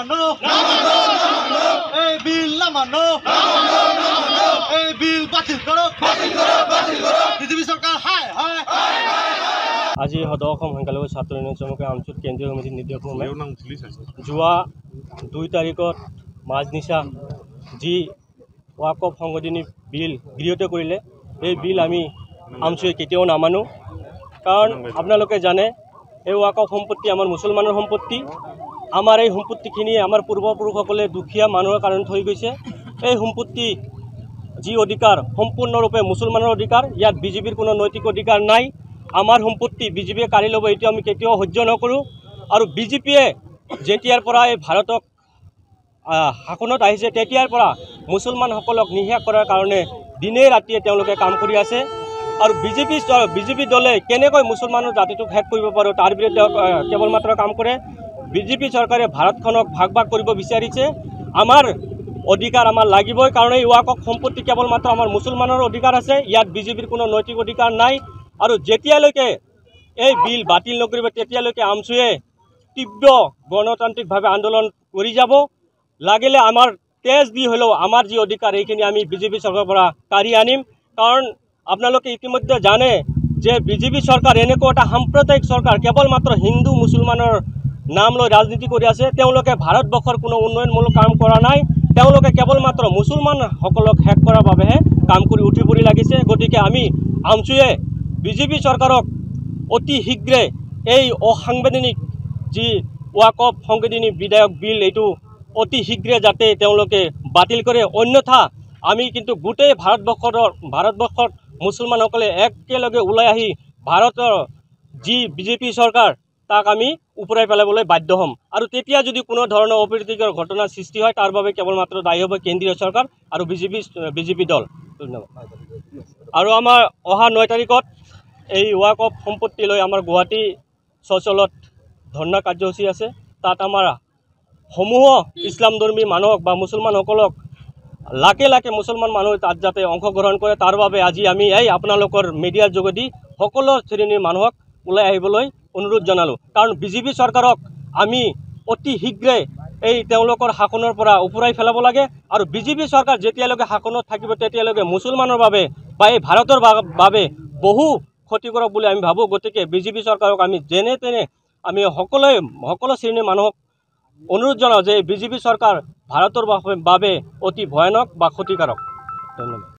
মানো এই বিল না মানো এই বিল বাতিল কৰো বিজেপি সৰকাৰ হায় হায় আজি সদৌ অসম সংখ্যালঘু ছাত্ৰ ইউনিয়ন চমুকৈ আমচুত কেন্দ্ৰীয় সমিতিৰ নিৰ্দেশক্ৰমে যোৱা 2 তাৰিখত মাজনিশা যি ৱাকফ সংশোধনী বিল গৃহীত কৰিলে এই বিল আমি আমচুৱে কেতিয়াও নামানো কাৰণ আপোনালোকে জানে এই ৱাকফ সম্পত্তি আমাৰ মুছলমানৰ সম্পত্তি আমাৰ এই সম্পত্তিখিনি আমাৰ পূৰ্বপুৰুষসকলে দুখীয়া মানুহৰ কাৰণে থৈ গৈছে এই সম্পত্তি যি অধিকাৰ সম্পূৰ্ণৰূপে মুছলমানৰ অধিকাৰ ইয়াত বিজেপিৰ কোনো নৈতিক অধিকাৰ নাই আমাৰ সম্পত্তি বিজেপিয়ে কাঢ়ি ল'ব এইটো আমি কেতিয়াও সহ্য নকৰোঁ আৰু বিজেপিয়ে যেতিয়াৰ পৰা এই ভাৰতক শাসনত আহিছে তেতিয়াৰ পৰা মুছলমানসকলক নিঃশেষ কৰাৰ কাৰণে দিনে ৰাতিয়ে তেওঁলোকে কাম কৰি আছে আৰু বিজেপি দলে কেনেকৈ মুছলমানৰ জাতিটোক শেষ কৰিব পাৰো তাৰ বিৰুদ্ধে কেৱল মাত্ৰ কাম কৰে বিজেপি চৰকাৰে ভাৰতখনক ভাগ কৰিব বিচাৰিছে আমাৰ অধিকাৰ আমাৰ লাগিবই কাৰণ এই ৱাকফ সম্পত্তি কেৱল মাত্ৰ আমাৰ মুছলমানৰ অধিকাৰ আছে ইয়াত বিজেপিৰ কোনো নৈতিক অধিকাৰ নাই আৰু যেতিয়ালৈকে এই বিল বাতিল নকৰিব তেতিয়ালৈকে আমচুৱে তীব্ৰ গণতান্ত্ৰিকভাৱে আন্দোলন কৰি যাব লাগিলে আমাৰ তেজ দি হলেও আমাৰ যি অধিকাৰ এইখিনি আমি বিজেপি চৰকাৰৰ পৰা কাঢ়ি আনিম কাৰণ আপোনালোকে ইতিমধ্যে জানে যে বিজেপি চৰকাৰ এনেকুৱা এটা সাম্প্ৰদায়িক চৰকাৰ কেৱল মাত্ৰ হিন্দু মুছলমানৰ নাম লৈ ৰাজনীতি কৰি আছে তেওঁলোকে ভাৰতবৰ্ষৰ কোনো উন্নয়নমূলক কাম কৰা নাই তেওঁলোকে কেৱল মাত্ৰ মুছলমানসকলক শেষ কৰাৰ বাবেহে কাম কৰি উঠি পৰি লাগিছে গতিকে আমি আমচুৱে বিজেপি চৰকাৰক অতি শীঘ্ৰে এই অসাংবিধানিক যি ৱাকফ সংশোধনী বিধেয়ক বিল এইটো অতি শীঘ্ৰে যাতে তেওঁলোকে বাতিল কৰে অন্যথা আমি কিন্তু গোটেই ভাৰতবৰ্ষত মুছলমানসকলে একেলগে ওলাই আহি ভাৰতৰ যি বিজেপি চৰকাৰ তাক আমি উপৰাই পেলাবলৈ বাধ্য হ'ম আৰু তেতিয়া যদি কোনো ধৰণৰ অপ্ৰীতিকৰ ঘটনাৰ সৃষ্টি হয় তাৰ বাবে কেৱল মাত্ৰ দায়ী হ'ব কেন্দ্ৰীয় চৰকাৰ আৰু বিজেপি দল ধন্যবাদ আৰু আমাৰ অহা 9 তাৰিখত এই ৱাকফ সম্পত্তি লৈ আমাৰ গুৱাহাটী চচলত ধৰ্ণা কাৰ্যসূচী আছে তাত আমাৰ সমূহ ইছলাম ধৰ্মী মানুহক বা মুছলমানসকলক লাখে লাখে মুছলমান মানুহ তাত যাতে অংশগ্ৰহণ কৰে তাৰ বাবে আজি আমি এই আপোনালোকৰ মিডিয়াৰ যোগেদি সকলো শ্ৰেণীৰ মানুহক ওলাই আহিবলৈ অনুৰোধ জনালোঁ কাৰণ বিজেপি চৰকাৰক আমি অতি শীঘ্ৰে এই তেওঁলোকৰ শাসনৰ পৰা উপৰাই পেলাব লাগে আৰু বিজেপি চৰকাৰ যেতিয়ালৈকে শাসনত থাকিব তেতিয়ালৈকে মুছলমানৰ বাবে বা এই ভাৰতৰ বাবে বহু ক্ষতি কৰক বুলি আমি ভাবোঁ গতিকে বিজেপি চৰকাৰক আমি যেনে তেনে আমি সকলো শ্ৰেণীৰ মানুহক অনুৰোধ জনাওঁ যে বিজেপি চৰকাৰ ভাৰতৰ বাবে অতি ভয়ানক বা ক্ষতিকাৰক ধন্যবাদ।